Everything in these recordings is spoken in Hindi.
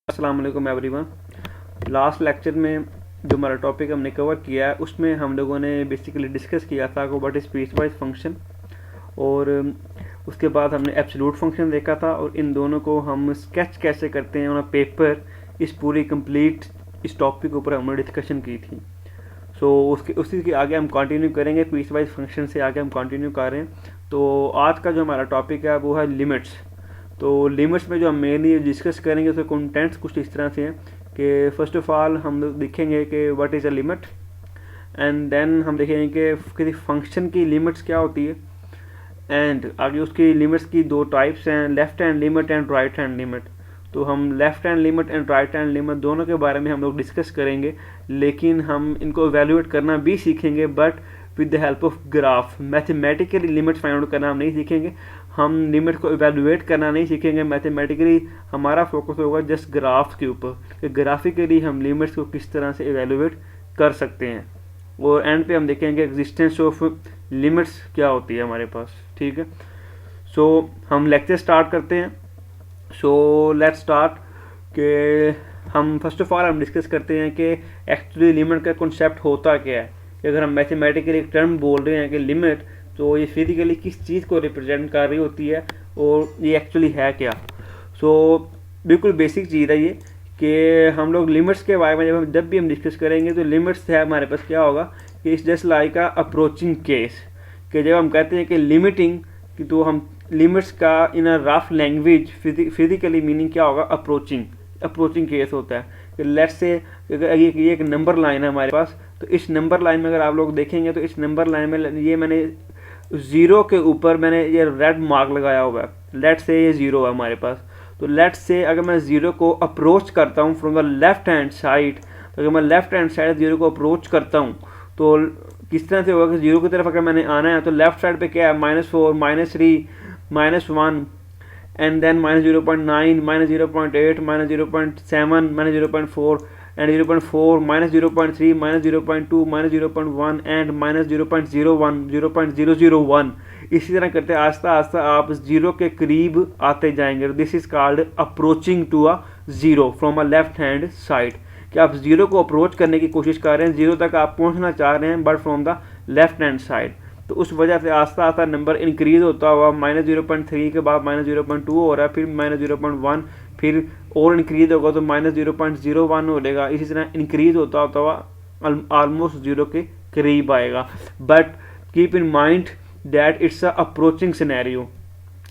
अस्सलाम वालेकुम एवरीवन। लास्ट लेक्चर में जो हमारा टॉपिक हमने कवर किया है उसमें हम लोगों ने बेसिकली डिस्कस किया था व्हाट इज़ पीसवाइज फंक्शन, और उसके बाद हमने एब्सोल्यूट फंक्शन देखा था, और इन दोनों को हम स्केच कैसे करते हैं ऑन पेपर, इस पूरी कंप्लीट इस टॉपिक के ऊपर हमने डिस्कशन की थी। सो उसी के आगे हम कंटिन्यू करेंगे, पीसवाइज फंक्शन से आगे हम कंटिन्यू कर रहे हैं। तो आज का जो हमारा टॉपिक है वो है लिमिट्स। तो लिमिट्स में जो हम मेनली डिस्कस करेंगे उसके कंटेंट्स कुछ इस तरह से हैं कि फर्स्ट ऑफ ऑल हम लोग देखेंगे कि what is a limit, and then हम देखेंगे कि किसी फंक्शन की लिमिट्स क्या होती है, एंड आगे उसकी लिमिट्स की दो टाइप्स हैं, left hand limit and right hand limit. तो हम left hand limit and right hand limit दोनों के बारे में हम लोग डिस्कस करेंगे, लेकिन हम इनको इवेल्युएट करना भी सीखेंगे, but with the help of graph. Mathematically limits find out करना हम नहीं सीखेंगे, हम लिमिट को इवेल्युएट करना नहीं सीखेंगे। मैथमेटिकली हमारा फोकस होगा जस्ट ग्राफ्स के ऊपर कि ग्राफिकली हम लिमिट्स को किस तरह से इवेल्युएट कर सकते हैं, और एंड पे हम देखेंगे एग्जिस्टेंस ऑफ लिमिट्स क्या होती है हमारे पास। ठीक है, सो हम लेक्चर स्टार्ट करते हैं। सो लेट्स स्टार्ट कि हम फर्स्ट ऑफ ऑल हम डिस्कस करते हैं कि एक्चुअली लिमिट का कॉन्सेप्ट होता क्या है। कि अगर हम मैथमेटिकली एक टर्म बोल रहे हैं कि लिमिट, तो ये फिजिकली किस चीज़ को रिप्रेजेंट कर रही होती है और ये एक्चुअली है क्या। सो बिल्कुल बेसिक चीज़ है ये कि हम लोग लिमिट्स के बारे में जब भी हम डिस्कस करेंगे तो लिमिट्स है हमारे पास क्या होगा कि it's just like a approaching case. कि जब हम कहते हैं कि लिमिटिंग की, तो हम लिमिट्स का in a rough language physically meaning क्या होगा, अप्रोचिंग केस होता है। कि लेट्स से अगर ये एक नंबर लाइन है हमारे पास, तो इस नंबर लाइन में अगर आप लोग देखेंगे तो इस नंबर लाइन में ये मैंने ज़ीरो के ऊपर मैंने ये रेड मार्क लगाया हुआ है। लेट्स से ये ज़ीरो है हमारे पास, तो लेट्स से अगर मैं ज़ीरो को अप्रोच करता हूँ from the left hand side, तो अगर मैं लेफ्ट हैंड साइड ज़ीरो को अप्रोच करता हूँ तो किस तरह से होगा कि ज़ीरो की तरफ अगर मैंने आना है तो लेफ्ट साइड पे क्या है, -4, -3, -1, and then -0.9, -0.8, -0.7, -0.4, and 0.4, -0.3, -0.2, -0.1 and -0.01, 0.001। इसी तरह करते आस्ता आस्ता आप जीरो के करीब आते जाएंगे। This is called approaching to a zero from a left hand side. कि आप जीरो को अप्रोच करने की कोशिश कर रहे हैं, जीरो तक आप पहुंचना चाह रहे हैं, but from the left hand side. तो उस वजह से आस्ता आस्ता नंबर इंक्रीज होता हुआ -0.3 के बाद -0.2 हो रहा है, फिर -0.1, फिर और इंक्रीज होगा तो -0.01 हो जाएगा। इसी तरह इंक्रीज होता होता हुआ ऑलमोस्ट जीरो के करीब आएगा। But keep in mind that it's a approaching scenario.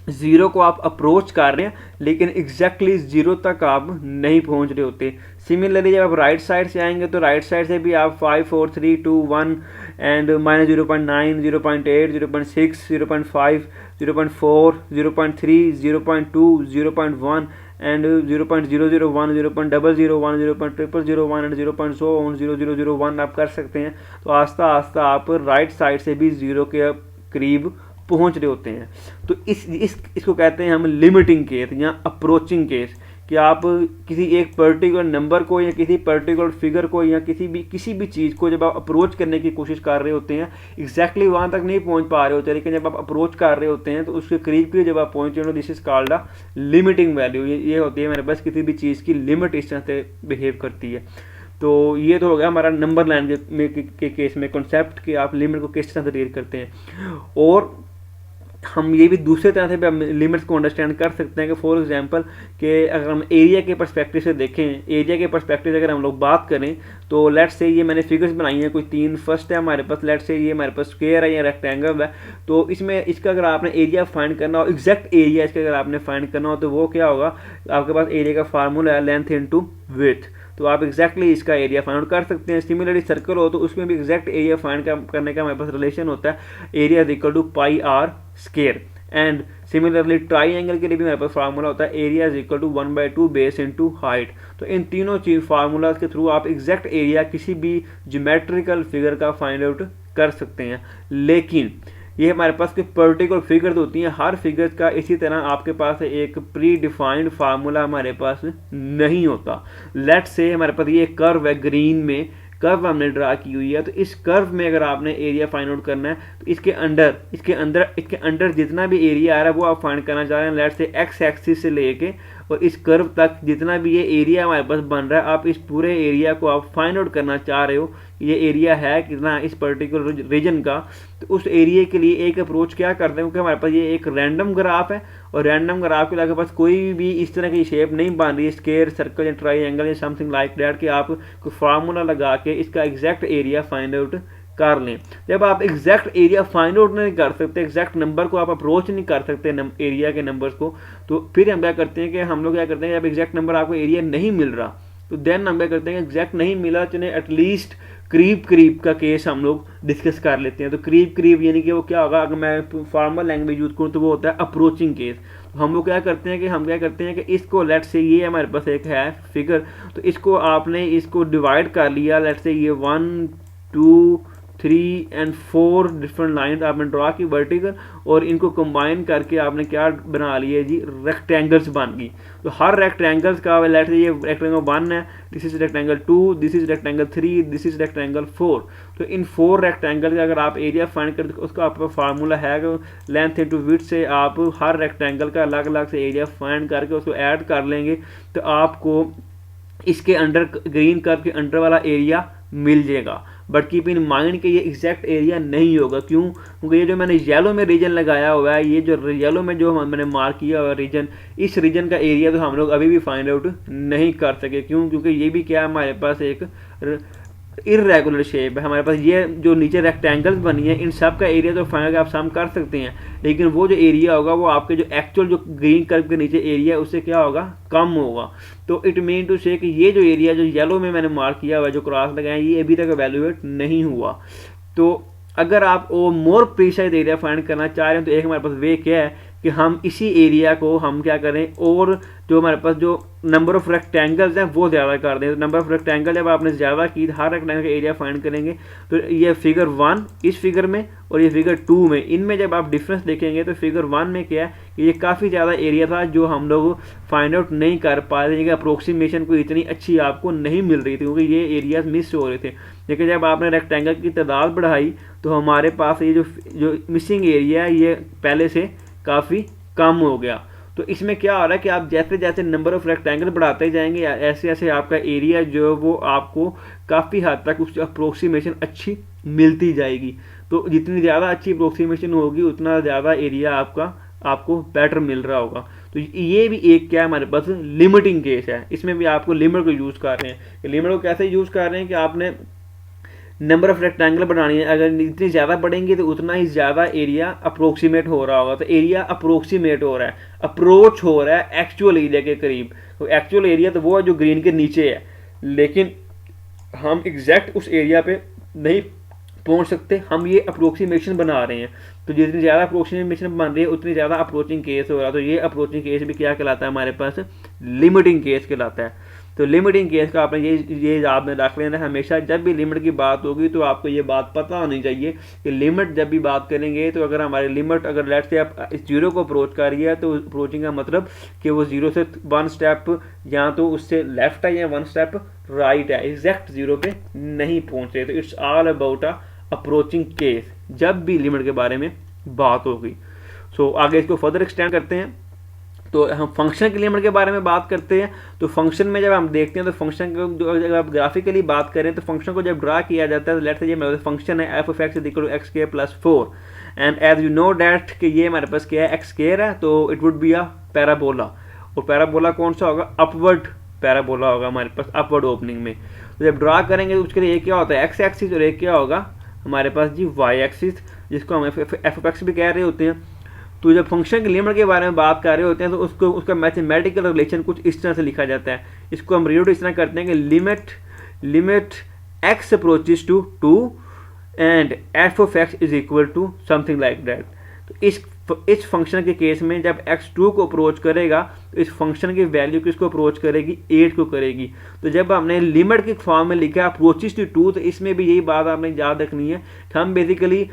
Zero को आप अप्रोच कर रहे हैं लेकिन एग्जैक्टली ज़ीरो तक आप नहीं पहुंच रहे होते। सिमिलरली जब आप राइट साइड से आएंगे तो राइट साइड से भी आप 5, 4, 3, 2, 1 एंड -0.9, 0.8, 0.6, 0.5, 0.4, 0.3, 0.2, 0.1 एंड 0.001, 0.001, 0.001 एंड 0.00001 आप कर सकते हैं। तो आस्ता आस्ता आप राइट साइड से भी ज़ीरो के करीब पहुंच रहे होते हैं। तो इसको कहते हैं हम लिमिटिंग केस या अप्रोचिंग केस। कि आप किसी एक पर्टिकुलर नंबर को या किसी पर्टिकुलर फिगर को या किसी भी चीज़ को जब आप अप्रोच करने की कोशिश कर रहे होते हैं, एग्जैक्टली वहाँ तक नहीं पहुँच पा रहे होते, लेकिन जब आप अप्रोच कर रहे होते हैं तो उसके करीब जब आप पहुँचे हो, this is called a limiting value. ये होती है मेरे पास किसी भी चीज़ की लिमिट इस तरह से बिहेव करती है। तो ये तो हो गया हमारा नंबर लाइन के केस में कॉन्सेप्ट कि आप लिमिट को किस तरह से डील करते हैं। और हम ये भी दूसरे तरह से भी लिमिट्स को अंडरस्टैंड कर सकते हैं कि फॉर एग्जांपल कि अगर हम एरिया के पर्सपेक्टिव से देखें, एरिया के पर्सपेक्टिव से अगर हम लोग बात करें तो लेट्स से ये मैंने फिगर्स बनाई हैं कोई 3। फर्स्ट है हमारे पास, लेट्स से ये हमारे पास स्क्वायर है या रेक्टेंगल है। तो इसमें इसका अगर आपने एरिया फाइंड करना हो, एग्जैक्ट एरिया इसका अगर आपने फाइंड करना हो, तो वो क्या होगा, आपके पास एरिया का फार्मूला है लेंथ इनटू विड्थ। तो आप एग्जैक्टली इसका एरिया फाइंड आउट कर सकते हैं। सिमिलरली सर्कल हो तो उसमें भी एग्जैक्ट एरिया फाइंड करने का हमारे पास रिलेशन होता है, area is equal to πr square. And similarly triangle के लिए भी हमारे पास फार्मूला होता है, area is equal to 1/2 base into height. तो इन तीनों चीज फार्मूलाज के थ्रू आप एग्जैक्ट एरिया किसी भी ज्योमेट्रिकल फिगर का फाइंड आउट कर सकते हैं। लेकिन ये हमारे पास कुछ पर्टिकुलर फिगर्स होती हैं, हर फिगर का इसी तरह आपके पास एक प्री डिफाइंड फार्मूला हमारे पास नहीं होता। लेट्स से हमारे पास ये कर्व है, ग्रीन में कर्व हमने ड्रा की हुई है, तो इस कर्व में अगर आपने एरिया फाइंड आउट करना है तो इसके अंदर जितना भी एरिया आ रहा है वो आप फाइंड करना चाह रहे हैं। लेट्स से एक्स एक्सिस से लेके और इस कर्व तक जितना भी ये एरिया हमारे पास बन रहा है, आप इस पूरे एरिया को आप फाइंड आउट करना चाह रहे हो, ये एरिया है कितना इस पर्टिकुलर रीजन का। तो उस एरिया के लिए एक अप्रोच क्या करते हैं, क्योंकि हमारे पास ये एक रैंडम ग्राफ है और रैंडम ग्राफ के पास कोई भी इस तरह की शेप नहीं बन रही है, स्क्वायर, सर्कल या ट्राइंगल या समथिंग लाइक दैट, कि आप कोई फार्मूला लगा के इसका एग्जैक्ट एरिया फाइंड आउट कर लें। जब आप एग्जैक्ट एरिया फाइंड आउट नहीं कर सकते, एग्जैक्ट नंबर को आप अप्रोच नहीं कर सकते एरिया के नंबर्स को, तो फिर हम क्या करते हैं कि हम लोग क्या करते हैं, जब एग्जैक्ट नंबर आपको एरिया नहीं मिल रहा तो देन हम क्या करते हैं, एग्जैक्ट नहीं मिला तो एटलीस्ट करीब करीब का केस हम लोग डिस्कस कर लेते हैं। तो करीब करीब यानी कि वो क्या होगा, अगर मैं फॉर्मल लैंग्वेज यूज करूँ तो वो होता है अप्रोचिंग केस। तो हम लोग क्या करते हैं कि इसको लेट से ये हमारे पास एक है फिगर, तो इसको आपने इसको डिवाइड कर लिया, लेट से ये 1 2 3 and 4 डिफरेंट लाइन आपने ड्रा की वर्टिकल, और इनको कंबाइन करके आपने क्या बना लिया जी, रेक्टेंगल्स बन गई। तो हर रेक्टेंगल्स का लेट से ये रेक्टेंगल 1 है, this is rectangle 2, this is rectangle 3, this is rectangle 4। तो इन 4 रेक्टेंगल का अगर आप एरिया फाइंड करते तो उसका आपका फार्मूला है लेंथ इंटू विड्थ से आप हर रेक्टेंगल का अलग अलग से एरिया फाइंड करके उसको ऐड कर लेंगे, तो आपको इसके अंडर ग्रीन कर्व के अंडर वाला एरिया मिल जाएगा। बट कीप इन माइंड कि ये एग्जैक्ट एरिया नहीं होगा। क्यों? क्योंकि ये जो मैंने येलो में रीजन लगाया हुआ है, ये जो येलो में जो मैंने मार्क किया हुआ रीजन, इस रीजन का एरिया तो हम लोग अभी भी फाइंड आउट नहीं कर सके। क्यों? क्योंकि ये भी क्या, हमारे पास एक इर्रेगुलर शेप है। हमारे पास ये जो नीचे रेक्टेंगल्स बनी है, इन सब का एरिया तो फाइंड आप सम कर सकते हैं, लेकिन वो जो एरिया होगा वो आपके जो एक्चुअल जो ग्रीन कर्व के नीचे एरिया है उससे क्या होगा, कम होगा। तो इट मीन टू से कि ये जो एरिया जो येलो में मैंने मार्क किया हुआ, जो क्रॉस लगाया, ये अभी तक एवेल्युएट नहीं हुआ। तो अगर आप वो मोर प्रीसाइज एरिया फाइंड करना चाह रहे हैं तो एक हमारे पास वे क्या है कि हम इसी एरिया को हम क्या करें, और जो हमारे पास जो नंबर ऑफ रेक्टेंगल्स हैं वो ज़्यादा कर दें। तो नंबर ऑफ रेक्टेंगल जब आपने ज़्यादा की, हर रेक्टेंगल का एरिया फाइंड करेंगे। तो ये फिगर 1 इस फिगर में और ये फिगर 2 में, इनमें जब आप डिफरेंस देखेंगे तो फिगर 1 में क्या है कि ये काफ़ी ज़्यादा एरिया था जो हम लोग फाइंड आउट नहीं कर पा रहे थे, अप्रोक्सीमेशन को इतनी अच्छी आपको नहीं मिल रही थी क्योंकि ये एरियाज मिस हो रहे थे। लेकिन जब आपने रेक्टेंगल की तादाद बढ़ाई तो हमारे पास ये जो मिसिंग एरिया है ये पहले से काफ़ी कम हो गया। तो इसमें क्या हो रहा है कि आप जैसे जैसे नंबर ऑफ रेक्टेंगल बढ़ाते जाएंगे, ऐसे ऐसे आपका एरिया जो वो आपको काफ़ी हद तक उसकी अप्रोक्सीमेशन अच्छी मिलती जाएगी। तो जितनी ज़्यादा अच्छी अप्रोक्सीमेशन होगी उतना ज़्यादा एरिया आपको बेटर मिल रहा होगा। तो ये भी एक क्या है हमारे पास लिमिटिंग केस है। इसमें भी आपको लिमिट को यूज़ कर रहे हैं। लिमिट को कैसे यूज़ कर रहे हैं कि आपने नंबर ऑफ रेक्टेंगल बनानी है, अगर इतनी ज़्यादा बढ़ेंगे तो उतना ही ज़्यादा एरिया अप्रोक्सीमेट हो रहा होगा। तो एरिया अप्रोक्सीमेट हो रहा है, अप्रोच हो रहा है एक्चुअल एरिया के करीब। तो एक्चुअल एरिया तो वो है जो ग्रीन के नीचे है, लेकिन हम एग्जैक्ट उस एरिया पे नहीं पहुंच सकते, हम ये अप्रोक्सीमेशन बना रहे हैं। तो जितनी ज़्यादा अप्रोक्सीमेशन बन रही है उतनी ज़्यादा अप्रोचिंग केस हो रहा है। तो ये अप्रोचिंग केस भी क्या कहलाता है हमारे पास, लिमिटिंग केस कहलाता है। तो लिमिटिंग केस का आपने ये याद में रख लेना, हमेशा जब भी लिमिट की बात होगी तो आपको ये बात पता होनी चाहिए कि लिमिट जब भी बात करेंगे तो अगर हमारी लिमिट अगर लेट से आप इस जीरो को अप्रोच कर रही है तो अप्रोचिंग का मतलब कि वो जीरो से 1 स्टेप या तो उससे लेफ्ट है या 1 स्टेप राइट है, एग्जैक्ट जीरो पे नहीं पहुँच रहे। तो it's all about approaching case जब भी लिमिट के बारे में बात होगी। सो आगे इसको फर्दर एक्सटेंड करते हैं। तो हम फंक्शन की लिमिट के बारे में बात करते हैं। तो फंक्शन में जब हम देखते हैं तो फंक्शन को अगर आप ग्राफिकली बात करें तो फंक्शन को जब ड्रा किया जाता है तो लेट्स से ये मेरा फंक्शन है F of X is equal to X square plus 4 and as you know that कि ये हमारे पास क्या है, एक्स स्क्वायर है, तो it would be a parabola. और पैराबोला कौन सा होगा, अपवर्ड पैराबोला होगा हमारे पास अपवर्ड ओपनिंग में। तो जब ड्रा करेंगे तो उसके लिए एक क्या होता है एक्स एक्सिस और एक क्या होगा हमारे पास जी वाई एक्सिस, जिसको हम एफ ऑफ एक्स भी कह रहे होते हैं। तो जब फंक्शन की लिमिट के बारे में बात कर रहे होते हैं तो उसका मैथमेटिकल रिलेशन कुछ इस तरह से लिखा जाता है। इसको हम रीड इस तरह करते हैं कि limit x approaches to 2 and F of X is equal to something like that. तो इस फंक्शन के केस में जब x 2 को अप्रोच करेगा तो इस फंक्शन की वैल्यू किसको अप्रोच करेगी, 8 को करेगी। तो जब हमने लिमिट के फॉर्म में लिखा अप्रोचेस टू 2 तो इसमें भी यही बात आपने याद रखनी है कि हम बेसिकली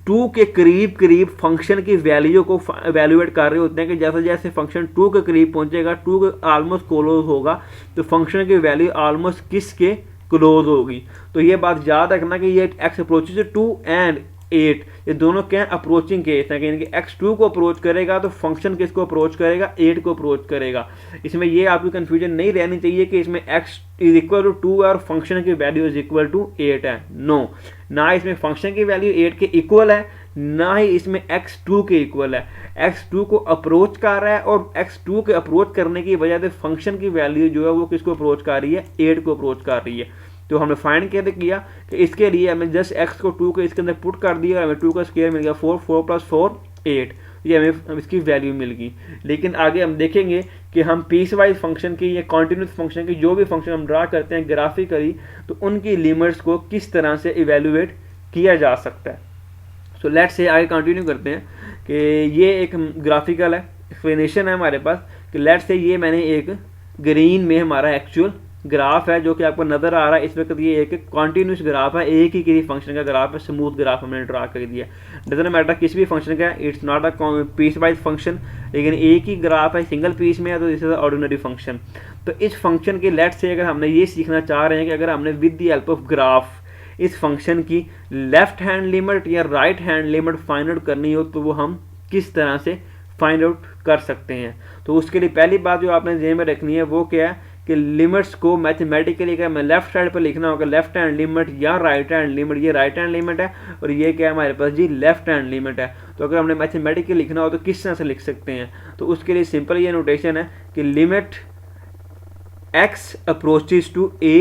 2 के करीब करीब फंक्शन की वैल्यू को एवेल्युएट कर रहे होते हैं कि जैसे जैसे फंक्शन 2 के करीब पहुंचेगा, 2 के ऑलमोस्ट क्लोज होगा, तो फंक्शन की वैल्यू ऑलमोस्ट किसके क्लोज होगी। तो ये बात याद रखना कि ये x अप्रोचेस टू 2 एंड 8, ये दोनों क्या है, अप्रोचिंग केस है, यानी कि x2 को अप्रोच करेगा तो फंक्शन किसको अप्रोच करेगा, 8 को अप्रोच करेगा। इसमें ये आपकी कंफ्यूजन नहीं रहनी चाहिए कि इसमें x इज इक्वल टू 2 और फंक्शन की वैल्यू इज इक्वल टू 8 है। नो, ना इसमें फंक्शन की वैल्यू 8 के इक्वल है, ना ही इसमें x2 के इक्वल है। x2 को अप्रोच कर रहा है और x2 के अप्रोच करने की वजह से फंक्शन की वैल्यू जो है वो किसको अप्रोच कर रही है, 8 को अप्रोच कर रही है। तो हमने फाइंड कैसे किया कि इसके लिए हमें जस्ट x को 2 के इसके अंदर पुट कर दिया और हमें 2 का स्क्वायर मिल गया 4, 4 + 4 8, ये हमें इसकी वैल्यू मिल गई। लेकिन आगे हम देखेंगे कि हम पीस वाइज फंक्शन की या कॉन्टिन्यूस फंक्शन की जो भी फंक्शन हम ड्रा करते हैं ग्राफिकली, तो उनकी लिमिट्स को किस तरह से इवेल्युएट किया जा सकता है। सो लेट्स से आगे कंटिन्यू करते हैं कि ये एक ग्राफिकल है, एक्सप्लेनेशन है हमारे पास कि लेट्स से ये मैंने एक ग्रीन में हमारा एक्चुअल ग्राफ है जो कि आपको नजर आ रहा है इस वक्त, ये एक कॉन्टिन्यूस ग्राफ है, एक ही किसी फंक्शन का ग्राफ है, स्मूथ ग्राफ हमने ड्रा कर दिया। डजंट मैटर किस भी फंक्शन का, it's not a piece wise function, लेकिन एक ही ग्राफ है, सिंगल पीस में है, तो दिस इज ऑर्डिनरी फंक्शन। तो इस फंक्शन के लेट्स से अगर हमने ये सीखना चाह रहे हैं कि अगर हमने with the help of graph इस फंक्शन की लेफ्ट हैंड लिमिट या right hand limit find out करनी हो तो वो हम किस तरह से फाइंड आउट कर सकते हैं। तो उसके लिए पहली बात जो आपने ध्यान में रखनी है वो क्या है कि लिमिट्स को मैथमेटिकली अगर मैं लेफ्ट साइड पर लिखना होगा लेफ्ट हैंड लिमिट या राइट हैंड लिमिट, ये राइट हैंड लिमिट है और ये क्या है हमारे पास जी लेफ्ट हैंड लिमिट है। तो अगर हमने मैथमेटिकली लिखना हो तो किस तरह से लिख सकते हैं, तो उसके लिए सिंपल ये नोटेशन है कि limit x approaches to a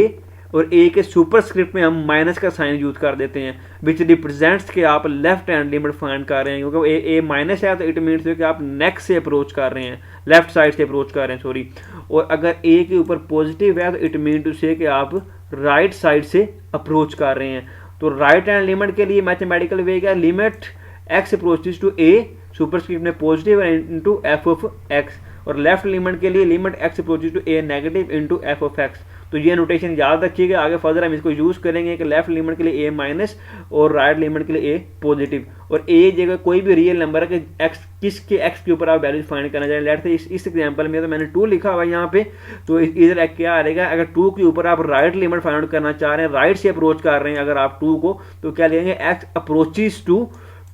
और a के सुपरस्क्रिप्ट में हम माइनस का साइन यूज कर देते हैं विच रिप्रेजेंट्स कि आप लेफ्ट हैंड लिमिट फाइंड कर रहे हैं, क्योंकि a माइनस है तो इट मीन्स कि आप नेक्स्ट से अप्रोच कर रहे हैं, लेफ्ट साइड से अप्रोच कर रहे हैं सॉरी। और अगर a के ऊपर पॉजिटिव है तो इट मीन टू से कि आप राइट साइड से अप्रोच कर रहे हैं। तो राइट हैंड लिमिट के लिए मैथमेटिकल वे क्या, limit x approaches to a superscript में positive into f of x, और लेफ्ट लिमिट के लिए limit x approaches to a negative into f of x। तो ये नोटेशन याद रखिएगा, आगे फर्दर हम इसको यूज करेंगे कि लेफ्ट लिमिट के लिए a माइनस और राइट लिमिट के लिए a पॉजिटिव, और a जगह कोई भी रियल नंबर है कि x किसके x के ऊपर आप वैल्यू फाइंड करना चाहें। लेट से इस एग्जांपल में तो मैंने 2 लिखा हुआ है यहाँ पे, तो इधर क्या आ रहेगा, अगर 2 के ऊपर आप राइट लिमिट फाइंड आउट करना चाह रहे हैं, राइट से अप्रोच कर रहे हैं अगर आप 2 को, तो क्या लेंगे x अप्रोचेस टू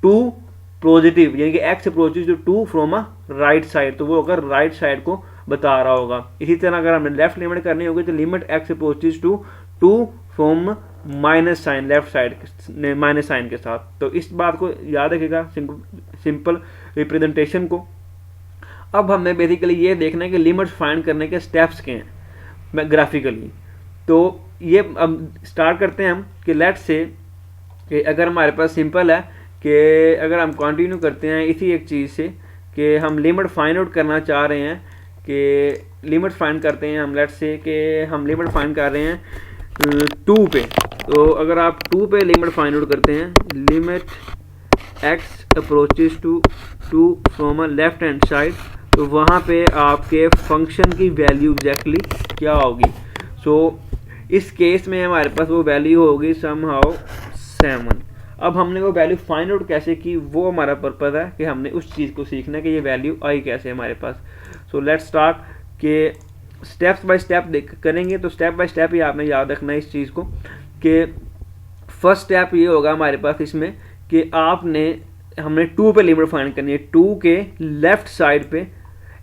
2 पॉजिटिव, यानी कि x approaches to 2 from a right side, तो वो अगर राइट साइड को बता रहा होगा। इसी तरह अगर हमने लेफ्ट लिमिट करनी होगी तो limit x approaches to 2 from minus sign, left side minus sign के साथ। तो इस बात को याद रखिएगा सिंपल रिप्रेजेंटेशन को। अब हमें बेसिकली ये देखना है कि लिमिट्स फाइंड करने के स्टेप्स क्या हैं ग्राफिकली। तो ये अब स्टार्ट करते हैं हम कि लेट्स से कि अगर हमारे पास सिंपल है कि अगर हम कंटिन्यू करते हैं इसी एक चीज़ से कि हम लिमिट फाइंड आउट करना चाह रहे हैं कि लिमिट फाइंड करते हैं हम, लेट्स से कि हम लिमिट फाइंड कर रहे हैं 2 पे। तो अगर आप 2 पे लिमिट फाइंड आउट करते हैं, limit x approaches to 2 from a left hand side, तो वहाँ पे आपके फंक्शन की वैल्यू एग्जैक्टली क्या होगी। सो इस केस में हमारे पास वो वैल्यू होगी समहाउ 7। अब हमने वो वैल्यू फाइंड आउट कैसे की, वो हमारा पर्पज़ है कि हमने उस चीज़ को सीखना है कि ये वैल्यू आई कैसे हमारे पास। सो लेट्स स्टार्ट के स्टेप्स बाय स्टेप करेंगे। तो स्टेप बाय स्टेप ही आपने याद रखना है इस चीज़ को कि फर्स्ट स्टेप ये होगा हमारे पास इसमें कि हमने 2 पे लिमिट फाइंड करनी है, 2 के लेफ्ट साइड पे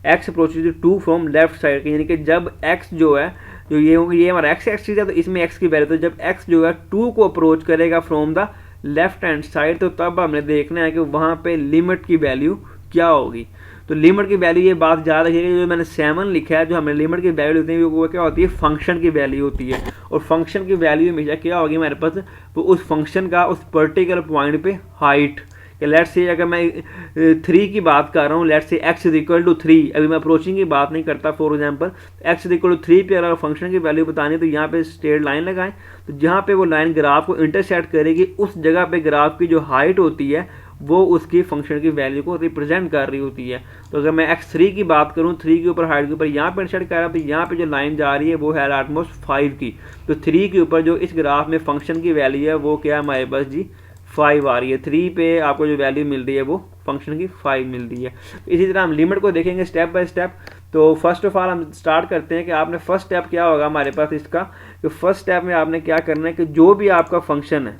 x approaches to 2 from left side के, यानी कि जब x जो है जो ये हमारा x एक्सिस है तो इसमें x की वैल्यू, तो जब x जो है 2 को अप्रोच करेगा from the left hand side, तो तब हमने देखना है कि वहाँ पे लिमिट की वैल्यू क्या होगी। तो लिमिट की वैल्यू, ये बात याद रखिएगा, जो मैंने 7 लिखा है, जो हमें लिमिट की वैल्यू होती है वो क्या होती है, फंक्शन की वैल्यू होती है। और फंक्शन की वैल्यू हमेशा क्या होगी हमारे पास, तो उस फंक्शन का उस पर्टिकुलर पॉइंट पे हाइट। लेट्स से अगर मैं 3 की बात कर रहा हूँ, let's say x is equal to 3, अभी मैं अप्रोचिंग की बात नहीं करता, for example x is equal to 3 पे अगर फंक्शन की वैल्यू बतानी है तो यहाँ पे स्ट्रेट लाइन लगाएं, तो जहाँ पे वो लाइन ग्राफ को इंटरसेक्ट करेगी उस जगह पे ग्राफ की जो हाइट होती है वो उसकी फंक्शन की वैल्यू को रिप्रेजेंट कर रही होती है। तो अगर मैं x3 की बात करूँ, 3 के ऊपर हाइट के ऊपर यहाँ पे इंटरसेक्ट कर रहा हूँ, तो यहाँ पे जो लाइन जा रही है वो है ऑलमोस्ट 5 की। तो 3 के ऊपर जो इस ग्राफ में फंक्शन की वैल्यू है वो क्या है हमारे पास जी 5 आ रही है। 3 पे आपको जो वैल्यू मिल रही है वो फंक्शन की 5 मिल रही है। इसी तरह हम लिमिट को देखेंगे स्टेप बाय स्टेप। तो फर्स्ट ऑफ ऑल हम स्टार्ट करते हैं कि आपने फर्स्ट स्टेप क्या होगा हमारे पास इसका, कि फर्स्ट स्टेप में आपने क्या करना है कि जो भी आपका फंक्शन है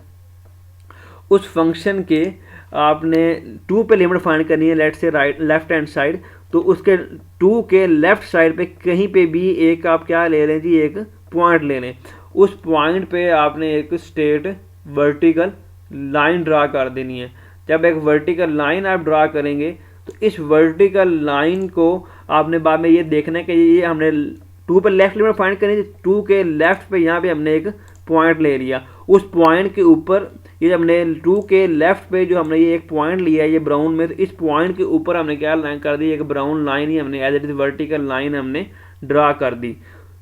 उस फंक्शन के आपने 2 पे लिमिट फाइंड करनी है, लेट से राइट लेफ्ट हैंड साइड, तो उसके 2 के लेफ्ट साइड पे कहीं पे भी एक आप क्या ले लें जी, एक पॉइंट ले लें। उस पॉइंट पे आपने एक स्ट्रेट वर्टिकल लाइन ड्रा कर देनी है। जब एक वर्टिकल लाइन आप ड्रा करेंगे तो इस वर्टिकल लाइन को आपने बाद में ये देखना है कि ये हमने 2 पे लेफ्ट लिमिट फाइंड करनी है, 2 के लेफ्ट पे यहाँ पे हमने एक पॉइंट ले लिया, उस पॉइंट के ऊपर ये हमने 2 के लेफ्ट पे जो हमने ये एक पॉइंट लिया है ये ब्राउन में, तो इस पॉइंट के ऊपर हमने क्या लाइन कर दी, एक ब्राउन लाइन ही हमने as it is vertical line हमने ड्रा कर दी।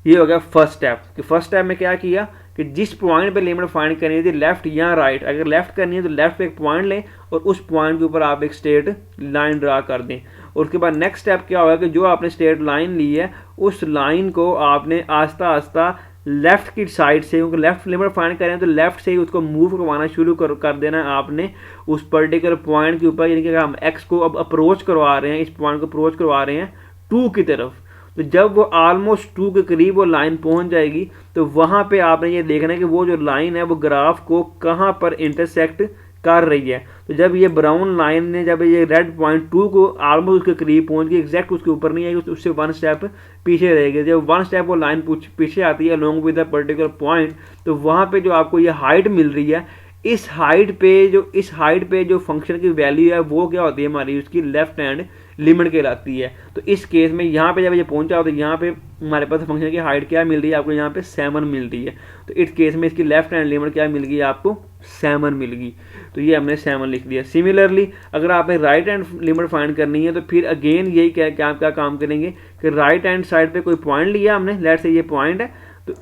ये हो गया फर्स्ट स्टेप। कि फर्स्ट स्टेप में क्या किया कि जिस पॉइंट पे लिमिट फाइंड करनी थी, लेफ्ट या राइट, अगर लेफ्ट करनी है तो लेफ्ट पे एक पॉइंट लें और उस पॉइंट के ऊपर आप एक स्ट्रेट लाइन ड्रा कर दें। और उसके बाद नेक्स्ट स्टेप क्या होगा कि जो आपने स्ट्रेट लाइन ली है उस लाइन को आपने आस्ता आस्ता लेफ्ट की साइड से, क्योंकि लेफ्ट लिमिट फाइंड करें तो लेफ्ट से ही उसको मूव करवाना शुरू कर देना है आपने उस पर्टिकुलर पॉइंट के ऊपर। यानी कि हम एक्स को अब अप्रोच करवा रहे हैं, इस पॉइंट को अप्रोच करवा रहे हैं 2 की तरफ, तो जब वो ऑलमोस्ट 2 के करीब वो लाइन पहुंच जाएगी तो वहां पे आपने ये देखना है कि वो जो लाइन है वो ग्राफ को कहां पर इंटरसेक्ट कर रही है। तो जब ये ब्राउन लाइन ने जब ये रेड पॉइंट 2 को ऑलमोस्ट उसके करीब पहुंच गई, एग्जैक्ट उसके ऊपर नहीं आएगी, उससे 1 स्टेप पीछे रहेगी। जब 1 स्टेप वो लाइन पीछे आती है along with the particular point, तो वहां पे जो आपको ये हाइट मिल रही है, इस हाइट पे जो फंक्शन की वैल्यू है वो क्या होती है हमारी, उसकी लेफ्ट हैंड लिमिट कहलाती है। तो इस केस में यहाँ पे जब ये पहुंचा तो यहाँ पे हमारे पास फंक्शन की हाइट क्या मिल रही है आपको, यहाँ पे 7 मिल रही है। तो इस केस में इसकी लेफ्ट हैंड लिमिट क्या मिल गई आपको, 7 मिल गई। तो ये हमने 7 लिख दिया। सिमिलरली अगर आपने राइट हैंड लिमिट फाइंड करनी है तो फिर अगेन यही क्या काम करेंगे कि राइट हैंड साइड पे कोई पॉइंट लिया हमने, लेट से ये पॉइंट है, तो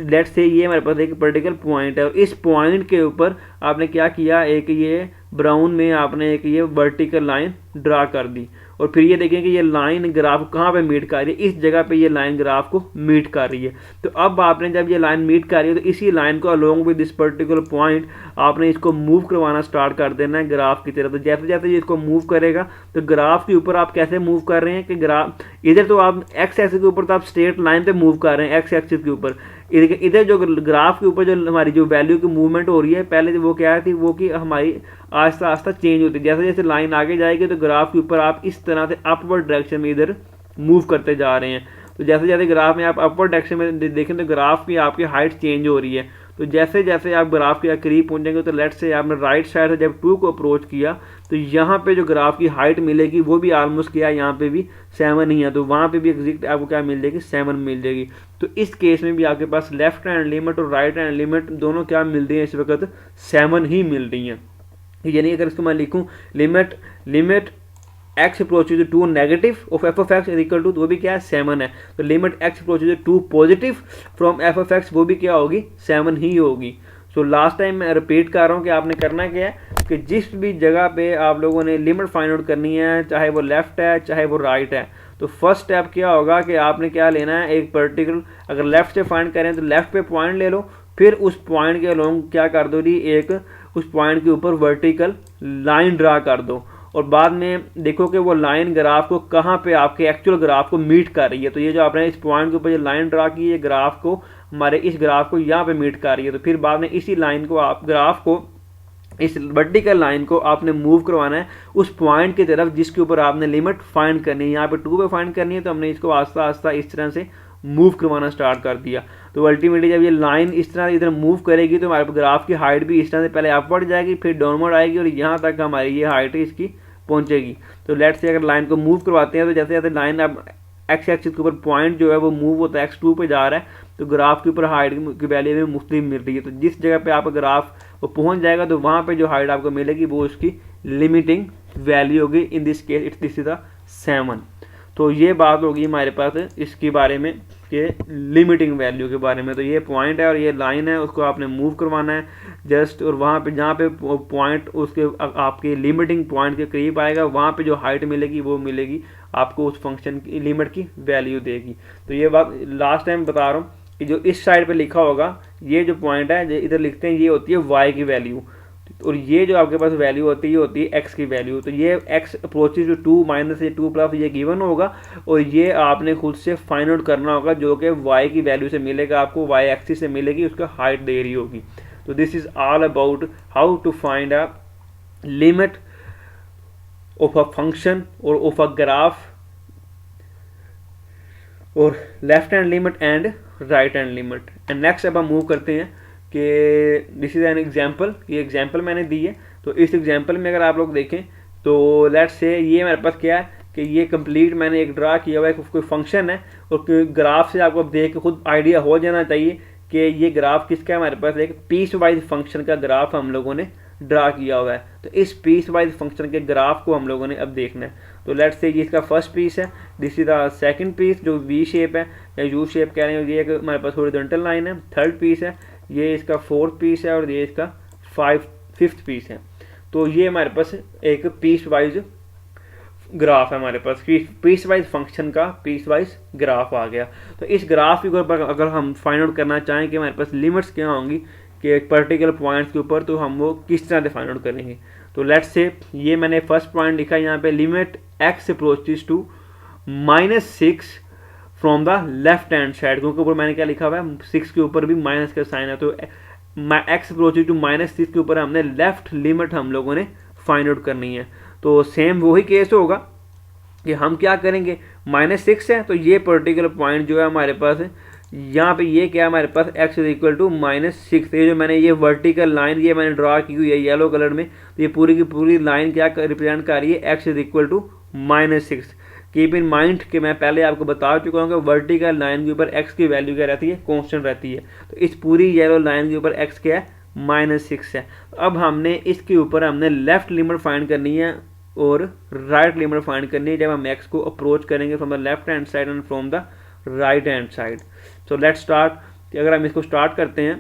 लेट से ये हमारे पास एक पर्टिकुलर पॉइंट है और इस पॉइंट के ऊपर आपने क्या किया, एक ये ब्राउन में आपने एक ये वर्टिकल लाइन ड्रा कर दी। और फिर ये देखें कि ये लाइन ग्राफ कहाँ पे मीट कर रही है, इस जगह पे ये लाइन ग्राफ को मीट कर रही है। तो अब आपने जब ये लाइन मीट कर रही है तो इसी लाइन को along with this particular point आपने इसको मूव करवाना स्टार्ट कर देना है ग्राफ की तरफ। तो जैसे जैसे ये इसको मूव करेगा तो ग्राफ के ऊपर आप कैसे मूव कर रहे हैं कि ग्राफ इधर तो आप एक्स एक्सिस के ऊपर तो आप स्ट्रेट लाइन पे मूव कर रहे हैं एक्स एक्सिस के ऊपर, इधर जो ग्राफ के ऊपर जो हमारी जो वैल्यू की मूवमेंट हो रही है, पहले वो क्या थी, वो कि हमारी आस्ता आस्ता चेंज होती है। जैसे जैसे लाइन आगे जाएगी तो ग्राफ के ऊपर आप इस तरह से अपवर्ड डायरेक्शन में इधर मूव करते जा रहे हैं। तो जैसे जैसे ग्राफ में आप अपवर्ड डायरेक्शन में देखें तो ग्राफ की आपकी हाइट चेंज हो रही है। तो जैसे जैसे आप ग्राफ के करीब पहुंचेंगे तो लेट से आपने राइट साइड से जब 2 को अप्रोच किया तो यहाँ पे जो ग्राफ की हाइट मिलेगी वो भी ऑलमोस्ट क्या है, यहाँ पे भी 7 ही है, तो वहाँ पे भी एग्जैक्ट आपको क्या मिल जाएगी, 7 मिल जाएगी। तो इस केस में भी आपके पास लेफ्ट हैंड लिमिट और राइट हैंड लिमिट दोनों क्या मिल रही है, इस वक्त 7 ही मिल रही हैं। यानी अगर इसको मैं लिखूँ limit x approaches to negative of F of X equal to, तो वो भी क्या है, 7 है। तो limit x approaches to positive from F of X, वो भी क्या होगी, 7 ही होगी। सो लास्ट टाइम मैं रिपीट कर रहा हूँ कि आपने करना क्या है कि जिस भी जगह पे आप लोगों ने लिमिट फाइंड आउट करनी है, चाहे वो लेफ्ट है चाहे वो राइट है, तो फर्स्ट स्टेप क्या होगा कि आपने क्या लेना है, एक पर्टिकुलर अगर लेफ्ट से फाइंड करें तो लेफ्ट पे पॉइंट ले लो, फिर उस पॉइंट के अलोंग क्या कर दो जी, एक उस पॉइंट के ऊपर वर्टिकल लाइन ड्रा कर दो और बाद में देखो कि वो लाइन ग्राफ को कहाँ पे आपके एक्चुअल ग्राफ को मीट कर रही है। तो ये जो आपने इस पॉइंट के ऊपर जो लाइन ड्रा की है ग्राफ को हमारे इस ग्राफ को यहाँ पे मीट कर रही है। तो फिर बाद में इसी लाइन को आप ग्राफ को इस वर्टिकल लाइन को आपने मूव करवाना है उस पॉइंट की तरफ जिसके ऊपर आपने लिमिट फाइंड करनी है। यहाँ पे 2 पे फाइंड करनी है तो हमने इसको आस्ता आस्ता इस तरह से मूव करवाना स्टार्ट कर दिया। तो अल्टीमेटली जब ये लाइन इस तरह इधर मूव करेगी तो हमारे ग्राफ की हाइट भी इस तरह से पहले अपवर्ड जाएगी फिर डाउनवर्ड आएगी और यहाँ तक हमारी ये हाइट इसकी पहुंचेगी। तो लेट्स से अगर लाइन को मूव करवाते हैं तो जैसे जैसे लाइन अब एक्स एक्सिस के ऊपर पॉइंट जो है वो मूव होता है x2 पे जा रहा है तो ग्राफ के ऊपर हाइट की वैल्यू में मुख्तलिफ मिल रही है। तो जिस जगह पे आप ग्राफ वो पहुंच जाएगा तो वहाँ पे जो हाइट आपको मिलेगी वो उसकी लिमिटिंग वैल्यू होगी। In this case it's this is the 7। तो ये बात होगी हमारे पास इसके बारे में कि लिमिटिंग वैल्यू के बारे में। तो ये पॉइंट है और ये लाइन है, उसको आपने मूव करवाना है जस्ट, और वहाँ पे जहाँ पे पॉइंट उसके आपके लिमिटिंग पॉइंट के करीब आएगा वहाँ पे जो हाइट मिलेगी वो मिलेगी आपको उस फंक्शन की लिमिट की वैल्यू देगी। तो ये बात लास्ट टाइम बता रहा हूँ कि जो इस साइड पे लिखा होगा ये जो पॉइंट है इधर लिखते हैं ये होती है y की वैल्यू और ये जो आपके पास वैल्यू होती है ये होती है x की वैल्यू। तो ये x अप्रोचेज टू 2 माइनस ये 2 प्लस ये गिवन होगा और ये आपने खुद से फाइंड आउट करना होगा जो कि y की वैल्यू से मिलेगा, आपको y एक्सिस से मिलेगी, उसका हाइट दे रही होगी। तो this is all about how to find a limit of a function or of a graph और left hand limit and right hand limit. And next अब हम मूव करते हैं कि दिस इज एन एग्जांपल, ये एग्जांपल मैंने दी है। तो इस एग्जांपल में अगर आप लोग देखें तो लेट्स से ये मेरे पास क्या है कि ये कंप्लीट मैंने एक ड्रा किया हुआ है, कोई फंक्शन है और ग्राफ से आपको देख के खुद आइडिया हो जाना चाहिए कि ये ग्राफ किसका है। हमारे पास एक पीस वाइज फंक्शन का ग्राफ हम लोगों ने ड्रा किया हुआ है। तो इस पीस वाइज फंक्शन के ग्राफ को हम लोगों ने अब देखना है। तो लेट्स से ये इसका फर्स्ट पीस है, this is the second piece जो वी शेप है या यू शेप कह रहे हैं, ये एक हमारे पास हॉरिजॉन्टल लाइन है। थर्ड पीस है, ये इसका फोर्थ पीस है और ये इसका फिफ्थ पीस है। तो ये हमारे पास एक पीस वाइज ग्राफ है, हमारे पास पीस वाइज फंक्शन का पीस वाइज ग्राफ आ गया। तो इस ग्राफ के ऊपर अगर हम फाइंड आउट करना चाहें कि हमारे पास लिमिट्स क्या होंगी कि एक पर्टिकुलर पॉइंट्स के ऊपर, तो हम वो किस तरह से फाइंड आउट करेंगे। तो लेट्स से ये मैंने फर्स्ट पॉइंट लिखा है यहाँ पे, limit x approaches to -6 from the left hand side, क्योंकि ऊपर मैंने क्या लिखा हुआ है 6 के ऊपर भी माइनस का साइन है। तो एक्स अप्रोचेस टू -6 के ऊपर हमने लेफ्ट लिमिट हम लोगों ने फाइंड आउट करनी है। तो सेम वही केस होगा कि हम क्या करेंगे, -6 है तो ये पर्टिकुलर पॉइंट जो है हमारे पास है यहाँ पे, ये क्या है हमारे पास x इज इक्वल टू -6। ये जो मैंने ये वर्टिकल लाइन ये मैंने ड्रा की हुई है येलो कलर में, तो ये पूरी की पूरी लाइन क्या रिप्रेजेंट कर रही है, x is equal to -6। Keep in mind कि मैं पहले आपको बता चुका हूँ कि वर्टिकल लाइन के ऊपर x की वैल्यू क्या रहती है, कॉन्स्टेंट रहती है। तो इस पूरी येलो लाइन के ऊपर x क्या है, -6 है। अब हमने इसके ऊपर हमने लेफ्ट लिमिट फाइंड करनी है और राइट लिमिट फाइंड करनी है जब हम x को अप्रोच करेंगे from the left hand side and from the right hand side. So let's start. अगर हम इसको स्टार्ट करते हैं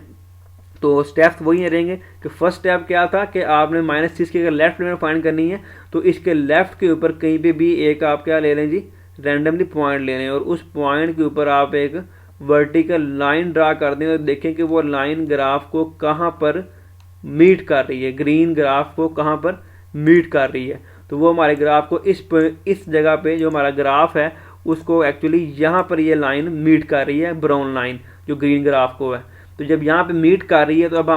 तो स्टेप्स वही रहेंगे कि फर्स्ट स्टेप क्या था कि आपने -6 की अगर लेफ्ट लिमिट फाइंड करनी है तो इसके लेफ्ट के ऊपर कहीं पे भी एक आप क्या ले लें जी, रैंडमली पॉइंट ले लें और उस पॉइंट के ऊपर आप एक वर्टिकल लाइन ड्रा कर दें और देखें कि वो लाइन ग्राफ को कहाँ पर मीट कर रही है, ग्रीन ग्राफ को कहाँ पर मीट कर रही है। तो वो हमारे ग्राफ को इस जगह पे जो हमारा ग्राफ है उसको एक्चुअली यहाँ पर ये लाइन मीट कर रही है, ब्राउन लाइन जो ग्रीन ग्राफ को है। तो जब यहाँ पे मीट कर रही है तो अब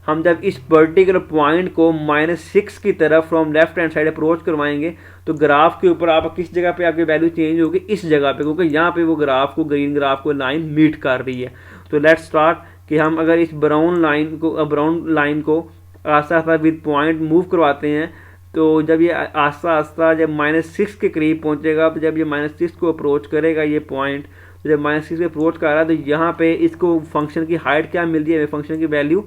हम जब इस पर्टिकुलर पॉइंट को -6 की तरफ from left hand side approach करवाएंगे तो ग्राफ के ऊपर आप किस जगह पे आपकी वैल्यू चेंज होगी, इस जगह पे, क्योंकि यहाँ पे वो ग्राफ को ग्रीन ग्राफ को लाइन मीट कर रही है। तो लेट्स स्टार्ट कि हम अगर इस ब्राउन लाइन को आस्ता आस्ता विद पॉइंट मूव करवाते हैं तो जब ये आस्ता आस्ता जब -6 के करीब पहुंचेगा, तो जब ये -6 को अप्रोच करेगा ये पॉइंट, तो जब -6 से अप्रोच कर रहा है तो यहाँ पे इसको फंक्शन की हाइट क्या मिल रही है, फंक्शन की वैल्यू,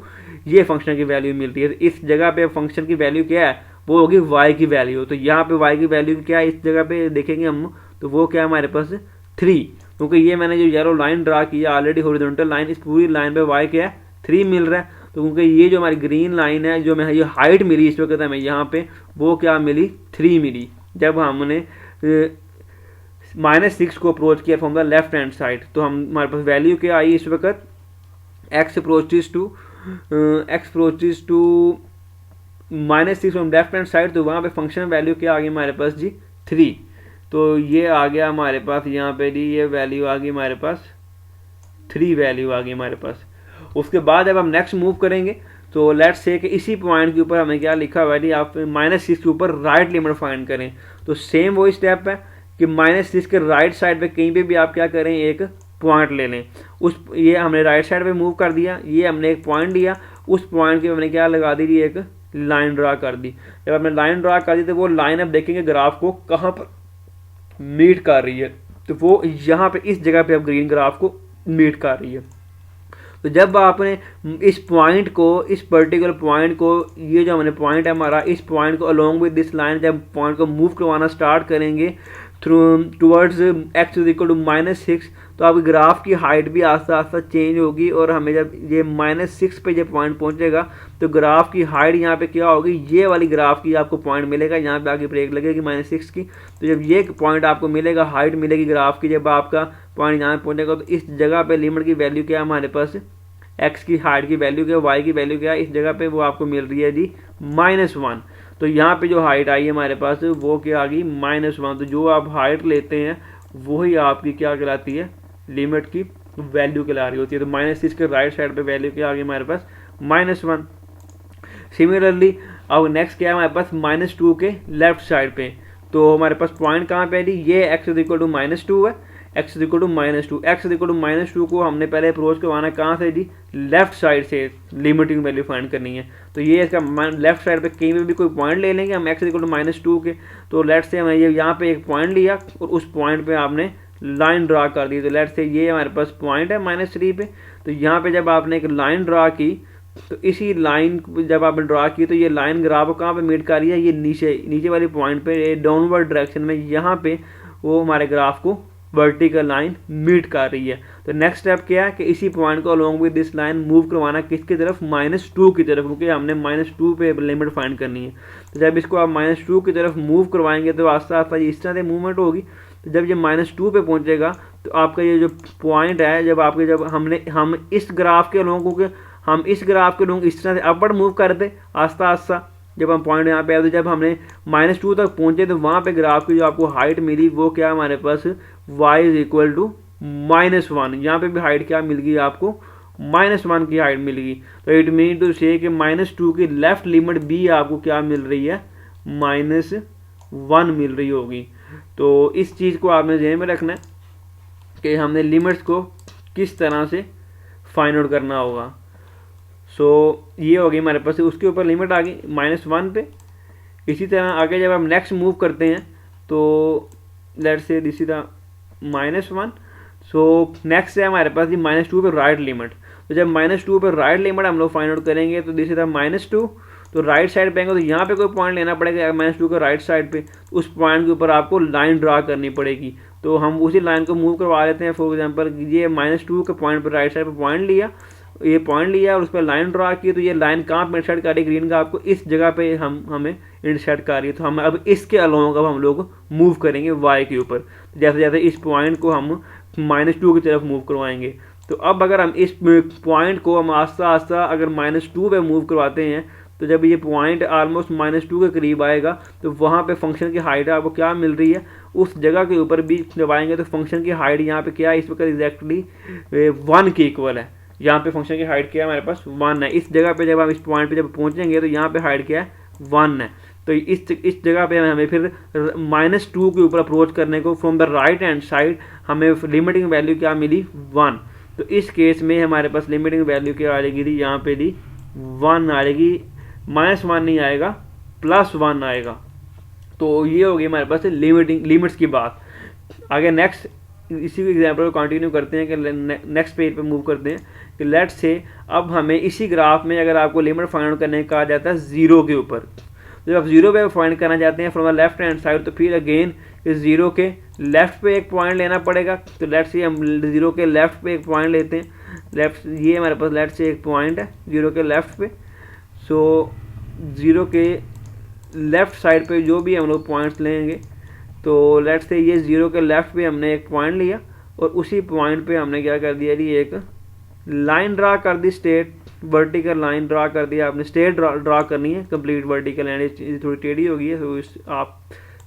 ये फंक्शन की वैल्यू मिल रही है। तो इस जगह पे फंक्शन की वैल्यू क्या है, वो होगी y की वैल्यू। तो यहाँ पे y की वैल्यू क्या है, इस जगह पे देखेंगे हम तो वो क्या है हमारे पास 3, क्योंकि ये मैंने जो येलो लाइन ड्रा किया ऑलरेडी हॉरिजॉन्टल लाइन, इस पूरी लाइन पे y क्या है 3 मिल रहा है। तो क्योंकि ये जो हमारी ग्रीन लाइन है जो मैं ये हाइट मिली इस वक्त हमें यहाँ पे, वो क्या मिली 3 मिली जब हमने -6 को अप्रोच किया from the left hand side. तो हमारे पास वैल्यू क्या आई इस वक्त, x approaches to -6 from left hand side, तो वहाँ पे फंक्शन वैल्यू क्या आ गई हमारे पास जी 3। तो ये आ गया हमारे पास यहाँ पे जी, ये वैल्यू आ गई हमारे पास 3 वैल्यू आ गई हमारे पास। उसके बाद जब हम नेक्स्ट मूव करेंगे तो लेट्स से कि इसी पॉइंट के ऊपर हमें क्या लिखा हुआ है, आप -6 के ऊपर राइट लिमिट फाइंड करें। तो सेम वही स्टेप है कि -6 के राइट साइड पे कहीं पे भी आप क्या करें, एक पॉइंट ले लें। ये हमने राइट साइड पे मूव कर दिया, ये हमने एक पॉइंट लिया, उस पॉइंट के हमने क्या लगा दी, एक लाइन ड्रा कर दी। जब हमने लाइन ड्रा कर दी तो वो लाइन अब देखेंगे ग्राफ को कहाँ पर मीट कर रही है, तो वो यहाँ पे इस जगह पे अब ग्रीन ग्राफ को मीट कर रही है। तो जब आपने इस पॉइंट को, इस पर्टिकुलर पॉइंट को, ये जो हमने पॉइंट है हमारा, इस पॉइंट को अलोंग विद दिस लाइन जब पॉइंट को मूव करवाना स्टार्ट करेंगे towards x is equal to -6, तो आपकी ग्राफ की हाइट भी आस्ता आस्ता चेंज होगी और हमें जब ये -6 पे जब पॉइंट पहुंचेगा तो ग्राफ की हाइट यहाँ पे क्या होगी, ये वाली ग्राफ की आपको पॉइंट मिलेगा, यहाँ पे आगे ब्रेक लगेगी -6 की। तो जब ये पॉइंट आपको मिलेगा, हाइट मिलेगी ग्राफ की, जब आपका पॉइंट यहाँ पे पहुंचेगा तो इस जगह पे लिमिट की वैल्यू क्या है हमारे पास, x की हाइट की वैल्यू क्या, y की वैल्यू क्या है, इस जगह पे वो आपको मिल रही है जी -1। तो यहाँ पे जो हाइट आई है हमारे पास वो क्या आ गई -1। तो जो आप हाइट लेते हैं वही आपकी क्या कहलाती है, लिमिट की वैल्यू कहला रही होती है। तो -6 के राइट साइड पे वैल्यू क्या आ गई हमारे पास -1। सिमिलरली अब नेक्स्ट क्या है हमारे पास -2 के लेफ्ट साइड पे, तो हमारे पास पॉइंट कहाँ पे है जी, ये x इज इक्वल टू -2 है, x is equal to -2, x is equal to -2 को हमने पहले अप्रोच करवाना कहाँ से जी, लेफ्ट साइड से लिमिटिंग वैल्यू फाइंड करनी है। तो ये इसका लेफ्ट साइड पे कहीं भी कोई पॉइंट ले लेंगे हम x इज इक्वल टू -2 के, तो लेट से हमने ये यहाँ पे एक पॉइंट लिया और उस पॉइंट पे आपने लाइन ड्रा कर दी, तो लेट से ये हमारे पास पॉइंट है -3 पे। तो यहाँ पे जब आपने एक लाइन ड्रा की तो इसी लाइन जब आपने ड्रा की तो ये लाइन ग्राफ कहाँ पे मीट कर रही है, ये नीचे वाली पॉइंट पे डाउनवर्ड डायरेक्शन में, यहाँ पे वो हमारे ग्राफ को वर्टिकल लाइन मीट कर रही है। तो नेक्स्ट स्टेप क्या है कि इसी पॉइंट को along with this line move करवाना किसकी तरफ, -2 की तरफ, क्योंकि हमने -2 पे लिमिट फाइंड करनी है। तो जब इसको आप -2 की तरफ मूव करवाएंगे तो आस्ता आस्ता इस तरह से मूवमेंट होगी। तो जब ये -2 पे पहुंचेगा तो आपका ये जो पॉइंट है, जब हम इस ग्राफ के अलोंग, क्योंकि हम इस ग्राफ के लोग इस तरह से अपवर्ड मूव करते आस्ता आस्ता, जब हम पॉइंट यहाँ पे आए तो जब हमने -2 तक पहुंचे तो वहाँ पे ग्राफ की जो आपको हाइट मिली वो क्या हमारे पास y इज इक्वल टू -1, यहाँ पे भी हाइट क्या मिल गई आपको, -1 की हाइट मिल गई। तो इट मीन टू से कि -2 की लेफ्ट लिमिट भी आपको क्या मिल रही है, -1 मिल रही होगी। तो इस चीज़ को आपने ध्यान में रखना है कि हमने लिमिट्स को किस तरह से फाइंड आउट करना होगा। सो ये हो गई हमारे पास, उसके ऊपर लिमिट आ गई -1 पे। इसी तरह आगे जब हम नेक्स्ट मूव करते हैं तो let's say this is the -1। So next है हमारे पास जी -2 पे राइट लिमिट। तो जब -2 पे राइट लिमिट हम लोग फाइंड आउट करेंगे तो दिस इज द -2, तो राइट साइड पे आएंगे तो यहाँ पे कोई पॉइंट लेना पड़ेगा -2 के राइट साइड पे, उस पॉइंट के ऊपर आपको लाइन ड्रा करनी पड़ेगी। तो हम उसी लाइन को मूव करवा लेते हैं। फॉर एग्जांपल ये -2 के पॉइंट पर राइट साइड पे पॉइंट लिया, ये पॉइंट लिया और उस पर लाइन ड्रा की, तो ये लाइन कहाँ पे इंटरसेक्ट कर रही है, ग्रीन का आपको इस जगह पे हमें इंटरसेक्ट कर रही है। तो हम अब इसके अलोंग अब हम लोग मूव करेंगे y के ऊपर, जैसे जैसे इस पॉइंट को हम -2 की तरफ मूव करवाएंगे। तो अब अगर हम इस पॉइंट को हम आस्ता आस्ता अगर -2 पे मूव करवाते हैं तो जब ये पॉइंट ऑलमोस्ट -2 के करीब आएगा तो वहाँ पे फंक्शन की हाइट आपको क्या मिल रही है, उस जगह के ऊपर भी जब आएंगे तो फंक्शन की हाइट यहाँ पे क्या है, इस वक्त एग्जैक्टली 1 के इक्वल है। यहाँ पे फंक्शन की हाइट क्या है हमारे पास, 1 है। इस जगह पे जब हम इस पॉइंट पे जब पहुँचेंगे तो यहाँ पे हाइट क्या है, 1 है। तो इस जगह पे हमें फिर -2 के ऊपर अप्रोच करने को from the right hand side हमें लिमिटिंग वैल्यू क्या मिली, 1। तो इस केस में हमारे पास लिमिटिंग वैल्यू क्या आ जाएगी थी, यहाँ पे थी 1 आ जाएगी, -1 नहीं आएगा, +1 आएगा। तो ये होगी हमारे पास लिमिट्स की बात। आगे नेक्स्ट इसी एग्जाम्पल को कंटिन्यू करते हैं कि नेक्स्ट पेज पे मूव करते हैं कि लेट्स से अब हमें इसी ग्राफ में अगर आपको लिमिट फाइंड करने कहा जाता है 0 के ऊपर, तो जब आप 0 पे फाइंड करना चाहते हैं from the left hand side, तो फिर अगेन इस 0 के लेफ्ट पे एक पॉइंट लेना पड़ेगा। तो लेट्स से हम 0 के लेफ्ट पे एक पॉइंट लेते हैं, लेफ्ट ये हमारे पास लेफ्ट से एक पॉइंट है 0 के लेफ्ट पे। सो 0 के लेफ्ट साइड पे जो भी हम लोग पॉइंट्स लेंगे, तो लेट्स से ये 0 के लेफ्ट पे हमने एक पॉइंट लिया और उसी पॉइंट पे हमने क्या कर दिया जी, एक लाइन ड्रा कर दी, स्ट्रेट वर्टिकल लाइन ड्रा कर दिया आपने। स्ट्रेट ड्रा करनी है, कंप्लीट वर्टिकल लाइन थोड़ी टेढ़ी हो गई है, तो आप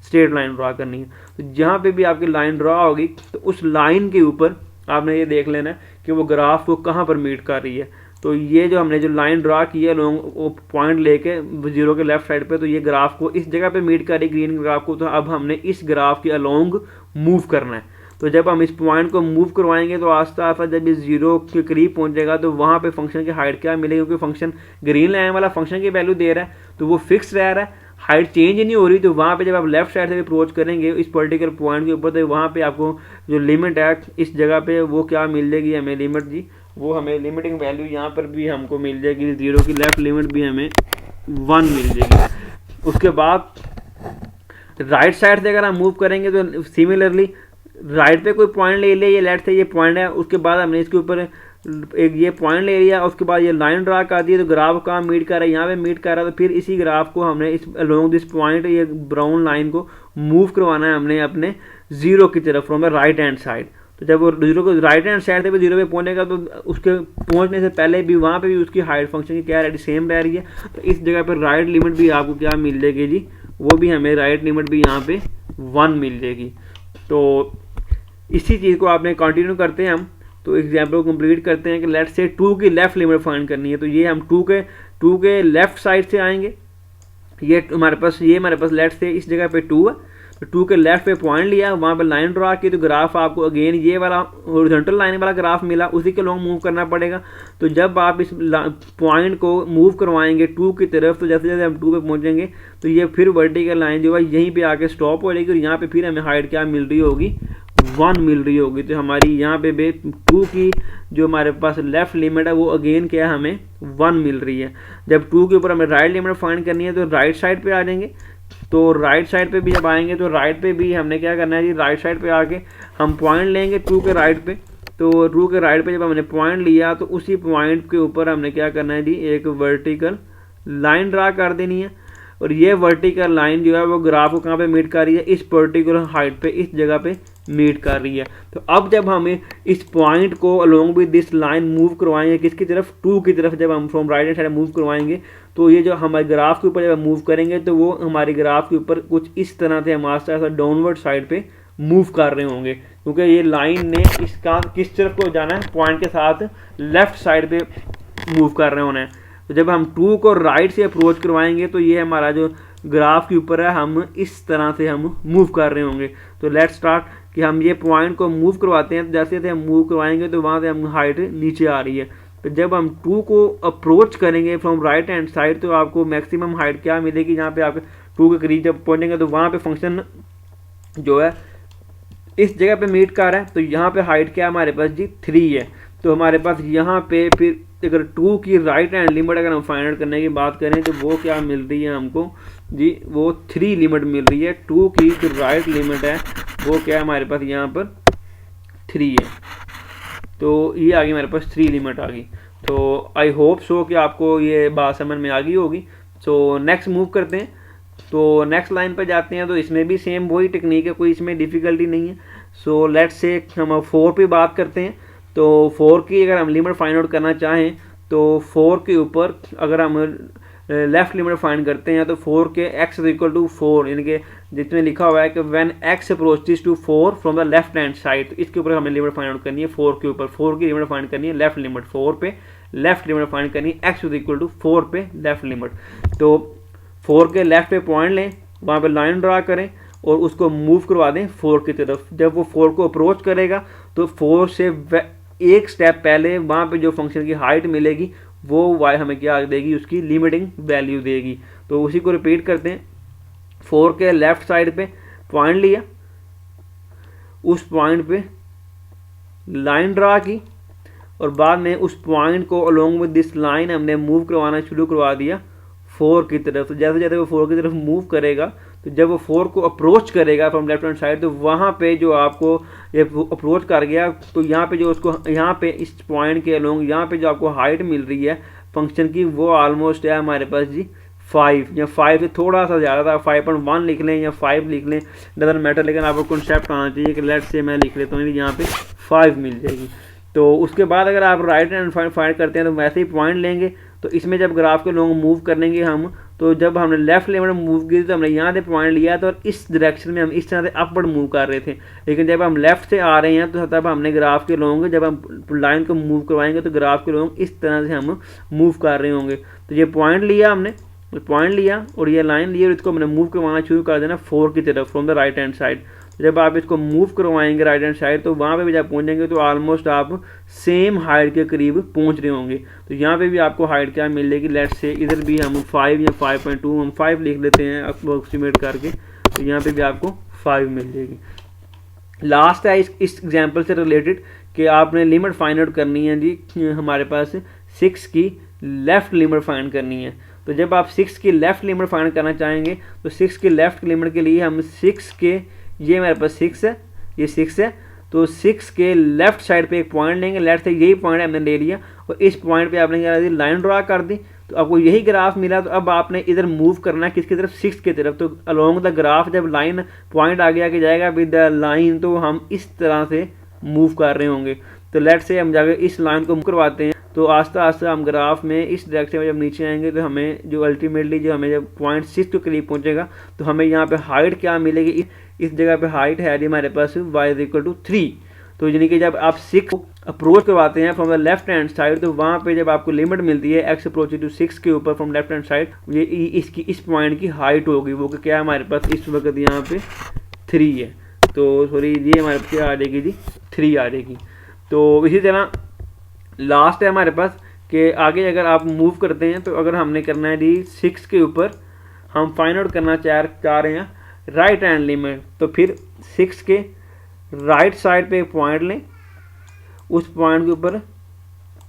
स्ट्रेट लाइन ड्रा करनी है। तो जहाँ पे भी आपकी लाइन ड्रा होगी तो उस लाइन के ऊपर आपने ये देख लेना है कि वो ग्राफ को कहाँ पर मीट कर रही है। तो ये जो हमने जो लाइन ड्रा की है लॉन्ग वो पॉइंट लेके 0 के लेफ्ट साइड पे, तो ये ग्राफ को इस जगह पे मीट कर रही ग्रीन ग्राफ को। तो अब हमने इस ग्राफ के अलोंग मूव करना है। तो जब हम इस पॉइंट को मूव करवाएंगे तो आस्ता आस्ता जब इस 0 के करीब पहुंचेगा तो वहाँ पे फंक्शन की हाइट क्या मिलेगी, क्योंकि फंक्शन ग्रीन लाइन वाला फंक्शन की वैल्यू दे रहा है तो वो फिक्स रह रहा है, हाइट चेंज ही नहीं हो रही। तो वहाँ पे जब आप लेफ्ट साइड से भी अप्रोच करेंगे इस पर्टिकुलर पॉइंट के ऊपर, तो वहाँ पे आपको जो लिमिट है इस जगह पे वो क्या मिल जाएगी हमें लिमिट जी, वो हमें लिमिटिंग वैल्यू यहाँ पर भी हमको मिल जाएगी, 0 की लेफ्ट लिमिट भी हमें 1 मिल जाएगी। उसके बाद राइट साइड से अगर हम मूव करेंगे तो सिमिलरली राइट पे कोई पॉइंट ले लिया, ये लेफ्ट से ये पॉइंट है, उसके बाद हमने इसके ऊपर एक ये पॉइंट ले लिया, उसके बाद ये लाइन ड्रा कर दी, तो ग्राफ कहाँ मीट कर रहा है, यहाँ पे मीट कर रहा है। तो फिर इसी ग्राफ को हमने इस अलोंग दिस पॉइंट ये ब्राउन लाइन को मूव करवाना है हमने अपने 0 की तरफ from the right hand side. तो जब वो 0 को राइट हैंड साइड से भी 0 पे पहुंचेगा तो उसके पहुंचने से पहले भी वहाँ पे भी उसकी हाइट फंक्शन की क्या सेम रह रही है। तो इस जगह पर राइट लिमिट भी आपको क्या मिल जाएगी जी, वो भी हमें राइट लिमिट भी यहाँ पे 1 मिल जाएगी। तो इसी चीज़ को आपने कंटिन्यू करते हैं हम तो एग्जाम्पल को कंप्लीट करते हैं कि लेट्स से 2 की लेफ्ट लिमिट फाइंड करनी है। तो ये हम 2 के लेफ्ट साइड से आएंगे, ये हमारे पास लेफ्ट से इस जगह पे 2 है, तो 2 के लेफ्ट पे पॉइंट लिया, वहाँ पे लाइन ड्रा की, तो ग्राफ आपको अगेन ये वाला हॉरिजॉन्टल लाइन वाला ग्राफ मिला, उसी के लॉन्ग मूव करना पड़ेगा। तो जब आप इस पॉइंट को मूव करवाएंगे 2 की तरफ, तो जैसे जैसे हम 2 पे पहुंचेंगे तो ये फिर वर्टिकल लाइन जो है यहीं पे आके स्टॉप हो जाएगी, और यहाँ पे फिर हमें हाइट क्या मिल रही होगी, 1 मिल रही होगी। तो हमारी यहाँ पे 2 की जो हमारे पास लेफ्ट लिमिट है वो अगेन क्या है, हमें 1 मिल रही है। जब 2 के ऊपर हमें राइट लिमिट फाइंड करनी है तो राइट साइड पे आ जाएंगे। तो राइट साइड पे भी जब आएंगे तो राइट पे भी हमने क्या करना है जी, राइट साइड पे आके हम पॉइंट लेंगे 2 के राइट पे। तो 2 के राइट पे जब हमने पॉइंट लिया तो उसी पॉइंट के ऊपर हमने क्या करना है जी, एक वर्टिकल लाइन ड्रा कर देनी है, और ये वर्टिकल लाइन जो है वो ग्राफ को कहाँ पे मीट कर रही है, इस पर्टिकुलर हाइट पे, इस जगह पे मीट कर रही है। तो अब जब हमें इस पॉइंट को along with this line move करवाएंगे किसकी तरफ, 2 की तरफ, जब हम from right hand side move करवाएंगे तो ये जो हमारे ग्राफ के ऊपर जब मूव करेंगे तो वो हमारे ग्राफ के ऊपर कुछ इस तरह से हमारे ऐसा डाउनवर्ड साइड पे मूव कर रहे होंगे, क्योंकि ये लाइन ने इसका किस तरफ को जाना है, पॉइंट के साथ लेफ्ट साइड पे मूव कर रहे होने हैं। तो जब हम 2 को राइट से अप्रोच करवाएंगे तो ये हमारा जो ग्राफ के ऊपर है हम इस तरह से हम मूव कर रहे होंगे। तो लेट्स स्टार्ट कि हम ये पॉइंट को मूव करवाते हैं, तो जैसे जैसे हम मूव करवाएंगे तो वहाँ से हम हाइट नीचे आ रही है। तो जब हम 2 को अप्रोच करेंगे फ्रॉम राइट हैंड साइड तो आपको मैक्सिमम हाइट क्या मिलेगी, जहाँ पे आप 2 के करीब जब पहुँचेंगे तो वहाँ पे फंक्शन जो है इस जगह पे मीट कर रहा है। तो यहाँ पे हाइट क्या है हमारे पास जी, 3 है। तो हमारे पास यहाँ पे फिर अगर 2 की राइट हैंड लिमिट अगर हम फाइंड आउट करने की बात करें तो वो क्या मिल रही है हमको जी, वो 3 लिमिट मिल रही है। 2 की जो राइट लिमिट है वो क्या है हमारे पास यहाँ पर 3 है। तो ये आ गई हमारे पास 3 लिमिट आ गई। तो आई होप सो कि आपको ये बात समझ में आ गई होगी। सो नेक्स्ट मूव करते हैं, तो नेक्स्ट लाइन पर जाते हैं। तो इसमें भी सेम वही टेक्निक है, कोई इसमें डिफ़िकल्टी नहीं है। सो लेट्स से हम 4 पे बात करते हैं। तो 4 की अगर हम लिमिट फाइंड आउट करना चाहें तो 4 के ऊपर अगर हम लेफ्ट लिमिट फाइंड करते हैं तो 4 के x इक्वल टू 4, यानी कि जिसमें लिखा हुआ है कि when x approaches to 4 from the left hand side, तो इसके ऊपर हमें लिमिट फाइंड आउट करनी है 4 के ऊपर। 4 की लिमिट फाइंड करनी है लेफ्ट लिमिट, 4 पे लेफ्ट लिमिट फाइंड करनी है x इक्वल टू 4 पे लेफ्ट लिमिट। तो 4 के लेफ्ट पे पॉइंट लें, वहाँ पे लाइन ड्रा करें और उसको मूव करवा दें 4 की तरफ। जब वो 4 को अप्रोच करेगा तो 4 से एक स्टेप पहले वहाँ पे जो फंक्शन की हाइट मिलेगी वो y हमें क्या देगी, उसकी लिमिटिंग वैल्यू देगी। तो उसी को रिपीट करते हैं। 4 के लेफ्ट साइड पे पॉइंट लिया, उस पॉइंट पे लाइन ड्रा की और बाद में उस पॉइंट को अलोंग विद दिस लाइन हमने मूव करवाना शुरू करवा दिया 4 की तरफ। तो जैसे जैसे वो 4 की तरफ मूव करेगा तो जब वो 4 को अप्रोच करेगा फ्रॉम लेफ्ट हैंड साइड तो वहाँ पे जो आपको ये अप्रोच कर गया तो यहाँ पे जो उसको यहाँ पे इस पॉइंट के अलोंग यहाँ पे जो आपको हाइट मिल रही है फंक्शन की वो ऑलमोस्ट है हमारे पास जी 5 या 5 से थोड़ा सा ज़्यादा था, 5.1 लिख लें या 5 लिख लें, डजंट मैटर, लेकिन आपको कॉन्सेप्ट आना चाहिए कि लेट्स से मैं लिख लेता हूँ यहाँ पे 5 मिल जाएगी। तो उसके बाद अगर आप राइट हैंड फाइंड करते हैं तो वैसे ही पॉइंट लेंगे। तो इसमें जब ग्राफ के लोग मूव करेंगे हम, तो जब हमने लेफ्ट लिमिट मूव की तो हमने यहाँ से पॉइंट लिया था और इस डायरेक्शन में हम इस तरह से अपवर्ड मूव कर रहे थे। लेकिन जब हम लेफ्ट से आ रहे हैं तो तब हमने ग्राफ के लोगों जब हम लाइन को मूव करवाएंगे तो ग्राफ के लोग इस तरह से हम मूव कर रहे होंगे। तो ये पॉइंट लिया हमने, पॉइंट लिया और ये लाइन ली और इसको हमने मूव करवाना शुरू कर देना 4 की तरफ from the right hand side. जब आप इसको मूव करवाएंगे राइट हैंड साइड तो वहाँ पे भी जब पहुँचेंगे तो ऑलमोस्ट आप सेम हाइट के करीब पहुँच रहे होंगे। तो यहाँ पे भी आपको हाइट क्या मिलेगी, लेट्स से इधर भी हम 5 या 5.2 हम 5 लिख लेते हैं अप्रोक्सीमेट करके, तो यहाँ पे भी आपको 5 मिल जाएगी। लास्ट है इस एग्जाम्पल से रिलेटेड कि आपने लिमिट फाइंड आउट करनी है जी, हमारे पास 6 की लेफ़्ट लिमिट फाइंड करनी है। तो जब आप 6 की लेफ़्ट लिमिट फाइंड करना चाहेंगे तो 6 की लेफ़्ट लिमिट के लिए हम 6 के, ये मेरे पास 6 है, ये 6 है, तो 6 के लेफ्ट साइड पे एक पॉइंट लेंगे। लेफ्ट से यही पॉइंट हमने ले लिया और इस पॉइंट पे आपने क्या लाइन ड्रा कर दी तो आपको यही ग्राफ मिला। तो अब आपने इधर मूव करना है किसकी तरफ, 6 की तरफ। तो अलोंग द ग्राफ जब लाइन पॉइंट आगे आके जाएगा विद द लाइन तो हम इस तरह से मूव कर रहे होंगे। तो लेट से हम जाकर इस लाइन को मूव करवाते हैं तो आस्ता आस्ता हम ग्राफ में इस डायरेक्शन में जब नीचे आएंगे तो हमें जो अल्टीमेटली जो हमें जब पॉइंट 6 के करीब पहुंचेगा तो हमें यहाँ पे हाइट क्या मिलेगी, इस जगह पे हाइट है हमारे पास y इक्वल टू 3। तो यानी कि जब आप 6 अप्रोच करवाते हैं from the left hand side, तो वहाँ पे जब आपको लिमिट मिलती है x अप्रोच टू 6 के ऊपर फ्रॉम लेफ्ट हैंड साइड, ये इसकी इस पॉइंट की हाइट होगी, वो क्या है हमारे पास इस वक्त यहाँ पे 3 है, तो सॉरी ये हमारे पास क्या आ जाएगी जी 3 आ जाएगी। तो इसी तरह लास्ट है हमारे पास कि आगे अगर आप मूव करते हैं तो अगर हमने करना है जी 6 के ऊपर हम फाइंड आउट करना चाह रहे हैं राइट हैंड लिमिट, तो फिर 6 के राइट साइड पे एक पॉइंट लें, उस पॉइंट के ऊपर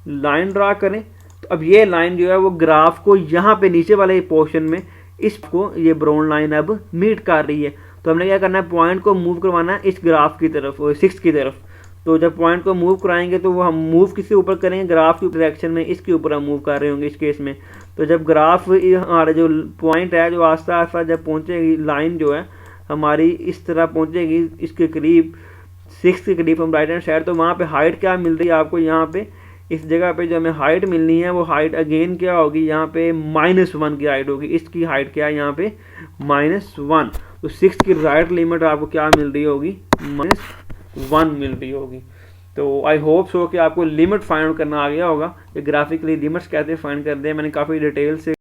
लाइन ड्रा करें। तो अब ये लाइन जो है वो ग्राफ को यहाँ पे नीचे वाले पोर्शन में इसको ये ब्राउन लाइन अब मीट कर रही है। तो हमने क्या करना है, पॉइंट को मूव करवाना है इस ग्राफ की तरफ, 6 की तरफ। तो जब पॉइंट को मूव कराएंगे तो वो हम मूव किसके ऊपर करेंगे, ग्राफ की डायरेक्शन में, इसके ऊपर हम मूव कर रहे होंगे इस केस में। तो जब ग्राफ हमारा जो पॉइंट है जो आस्ता आस्ता जब पहुँचेगी, लाइन जो है हमारी इस तरह पहुँचेगी इसके करीब 6 के करीब हम राइट हैंड साइड, तो वहाँ पे हाइट क्या मिल रही है आपको, यहाँ पे इस जगह पे जो हमें हाइट मिलनी है वो हाइट अगेन क्या होगी, यहाँ पे -1 की हाइट होगी। इसकी हाइट क्या है यहाँ पे -1, तो 6 की राइट लिमिट आपको क्या मिल रही होगी, -1 मिल रही होगी। तो आई होप सो कि आपको लिमिट फाइंड आउट करना आ गया होगा, कि ग्राफिकली लिमिट्स कैसे फाइंड करते हैं, मैंने काफ़ी डिटेल से